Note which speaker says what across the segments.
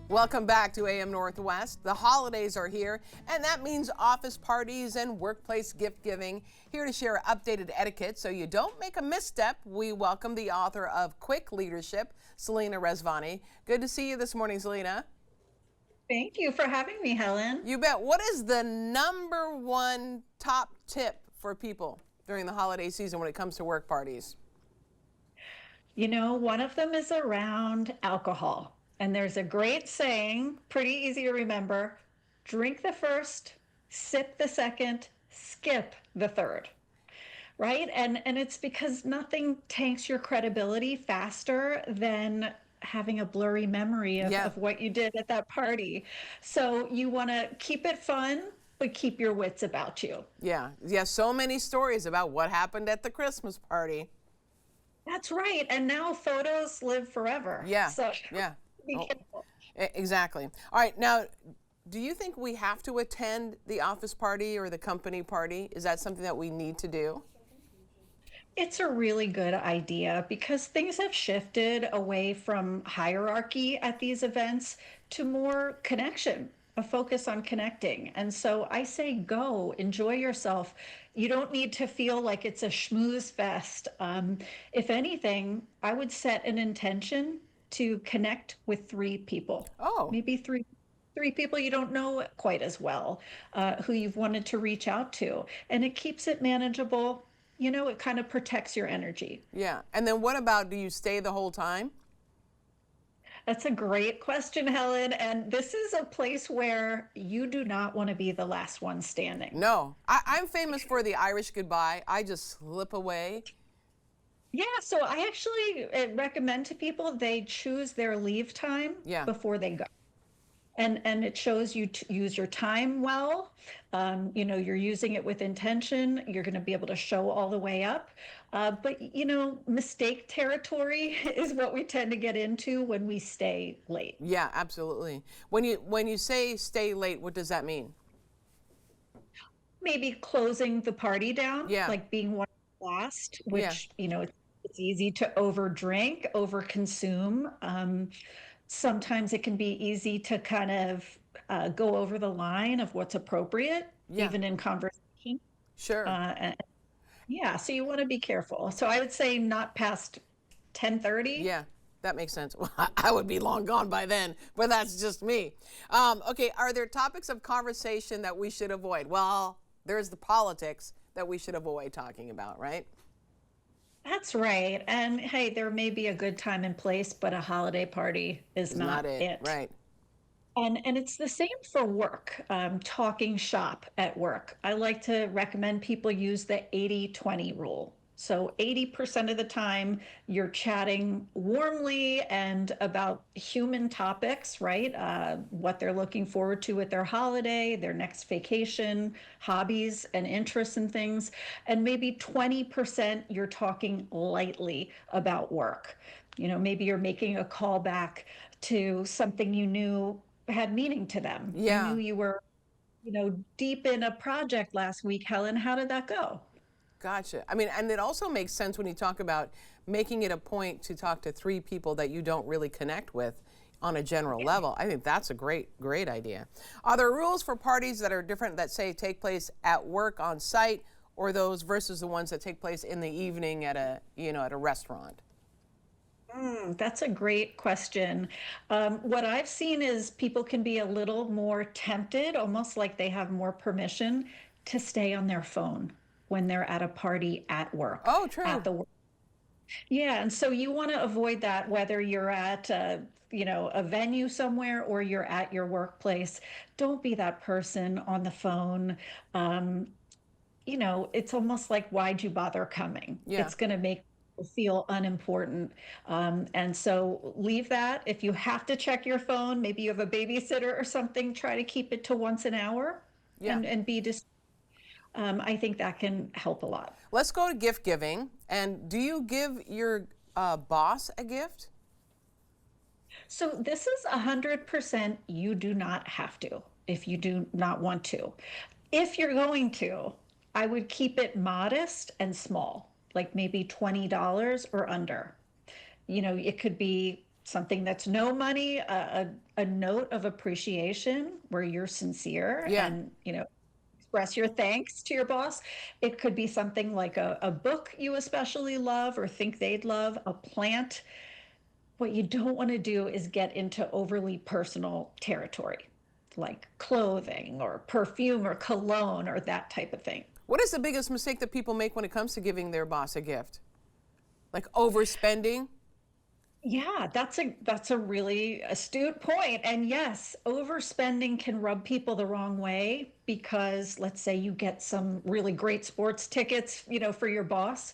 Speaker 1: Welcome back to AM Northwest. The holidays are here, and that means office parties and workplace gift giving. Here to share updated etiquette so you don't make a misstep, we welcome the author of Quick Leadership, Selena Rezvani. Good to see you this morning, Selena.
Speaker 2: Thank you for having me, Helen.
Speaker 1: You bet. What is the number one top tip for people during the holiday season when it comes to work parties?
Speaker 2: You know, one of them is around alcohol. And there's a great saying, pretty easy to remember: drink the first, sip the second, skip the third. Right? And it's because nothing tanks your credibility faster than having a blurry memory
Speaker 1: Yeah.
Speaker 2: of what you did at that party. So you want to keep it fun, but keep your wits about you.
Speaker 1: Yeah. So many stories about what happened at the Christmas party.
Speaker 2: That's right. And now photos live forever.
Speaker 1: Yeah.
Speaker 2: So
Speaker 1: Yeah.
Speaker 2: be
Speaker 1: Oh,
Speaker 2: careful.
Speaker 1: exactly. All right. Now, do you think we have to attend the office party or the company party? Is that something that we need to do?
Speaker 2: It's a really good idea because things have shifted away from hierarchy at these events to more connection, a focus on connecting. And so I say go, enjoy yourself. You don't need to feel like it's a schmooze fest. If anything, I would set an intention to connect with three people,
Speaker 1: Oh,
Speaker 2: maybe three people you don't know quite as well, who you've wanted to reach out to. And it keeps it manageable. You know, it kind of protects your energy.
Speaker 1: yeah. And then what about, do you stay the whole time?
Speaker 2: That's a great question, Helen. And this is a place where you do not want to be the last one standing.
Speaker 1: No. I'm famous for the Irish goodbye. I just slip away.
Speaker 2: Yeah, so I actually recommend to people they choose their leave time
Speaker 1: Yeah.
Speaker 2: before they go. And it shows you to use your time well. You know, you're using it with intention. You're going to be able to show all the way up. But you know, mistake territory is what we tend to get into when we stay late.
Speaker 1: Yeah, absolutely. When you say stay late, what does that mean?
Speaker 2: Maybe closing the party down,
Speaker 1: Yeah.
Speaker 2: like being one of the last,
Speaker 1: Yeah.
Speaker 2: which, you know, it's easy to overdrink, overconsume. Sometimes it can be easy to kind of go over the line of what's appropriate,
Speaker 1: Yeah.
Speaker 2: even in conversation.
Speaker 1: Sure.
Speaker 2: And yeah, so you want to be careful. So I would say not past 10:30.
Speaker 1: Yeah, that makes sense. Well, I would be long gone by then, but that's just me. Okay, are there topics of conversation that we should avoid? Well, there's the politics that we should avoid talking about, right?
Speaker 2: That's right. And hey, there may be a good time and place, but a holiday party is
Speaker 1: Is not
Speaker 2: not
Speaker 1: it,
Speaker 2: it.
Speaker 1: right?
Speaker 2: And it's the same for work, talking shop at work. I like to recommend people use the 80-20 rule. So 80% of the time you're chatting warmly and about human topics, right? What they're looking forward to with their holiday, their next vacation, hobbies and interests and things. And maybe 20% you're talking lightly about work. You know, maybe you're making a callback to something you knew had meaning to them. You knew
Speaker 1: Yeah,
Speaker 2: you were, you know, deep in a project last week, Helen. How did that go?
Speaker 1: gotcha. I mean, and it also makes sense when you talk about making it a point to talk to three people that you don't really connect with on a general level. I think that's a great idea. Are there rules for parties that are different that say take place at work on site, or those versus the ones that take place in the evening at a restaurant?
Speaker 2: That's a great question. What I've seen is people can be a little more tempted, almost like they have more permission to stay on their phone when they're at a party at work,
Speaker 1: Oh,
Speaker 2: at
Speaker 1: true.
Speaker 2: the work. Yeah, and so you want to avoid that whether you're at you know, a venue somewhere or you're at your workplace. Don't be that person on the phone. Um, you know, it's almost like, why'd you bother coming?
Speaker 1: Yeah.
Speaker 2: It's going to make people feel unimportant. And so leave that. If you have to check your phone, maybe you have a babysitter or something, try to keep it to once an hour
Speaker 1: Yeah.
Speaker 2: and be dis. I think that can help a lot.
Speaker 1: Let's go to gift giving. And do you give your boss a gift?
Speaker 2: So this is 100% you do not have to if you do not want to. If you're going to, I would keep it modest and small, like maybe $20 or under. You know, it could be something that's no money, a note of appreciation where you're sincere
Speaker 1: Yeah.
Speaker 2: and, express your thanks to your boss. It could be something like a book you especially love or think they'd love, a plant. What you don't want to do is get into overly personal territory, like clothing or perfume or cologne or that type of thing.
Speaker 1: What is the biggest mistake that people make when it comes to giving their boss a gift? Like overspending?
Speaker 2: Yeah, that's a really astute point. And yes, overspending can rub people the wrong way because let's say you get some really great sports tickets, for your boss.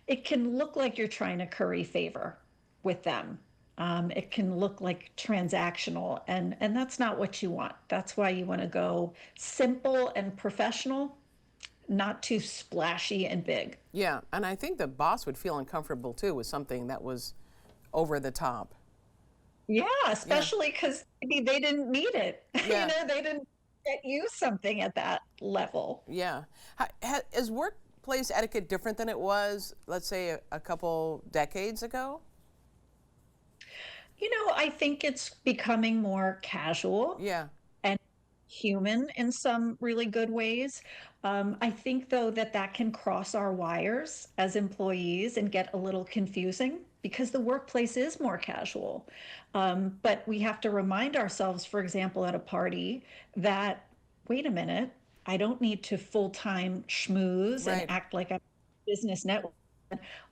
Speaker 2: It can look like you're trying to curry favor with them. It can look like transactional, and that's not what you want. That's why you want to go simple and professional, not too splashy and big.
Speaker 1: Yeah, and I think the boss would feel uncomfortable too with something that was over the top.
Speaker 2: Yeah,
Speaker 1: Yeah,
Speaker 2: especially because maybe they didn't need it.
Speaker 1: yeah,
Speaker 2: They didn't get you something at that level.
Speaker 1: yeah. Is workplace etiquette different than it was, let's say, a couple decades ago?
Speaker 2: I think it's becoming more casual
Speaker 1: Yeah,
Speaker 2: and human in some really good ways. I think, though, that can cross our wires as employees and get a little confusing because the workplace is more casual. But we have to remind ourselves, for example, at a party, that wait a minute, I don't need to full time schmooze and
Speaker 1: right.
Speaker 2: act like I'm a business network.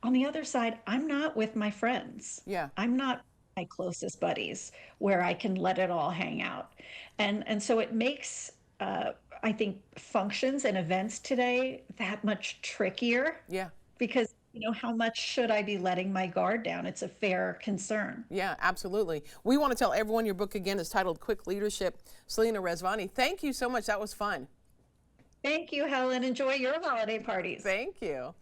Speaker 2: On the other side, I'm not with my friends.
Speaker 1: Yeah,
Speaker 2: I'm not my closest buddies where I can let it all hang out. And so it makes I think functions and events today that much trickier
Speaker 1: yeah.
Speaker 2: because how much should I be letting my guard down? It's a fair concern.
Speaker 1: Yeah, absolutely. We want to tell everyone your book again is titled Quick Leadership. Selena Rezvani, thank you so much. That was fun.
Speaker 2: Thank you, Helen. Enjoy your holiday parties.
Speaker 1: Thank you.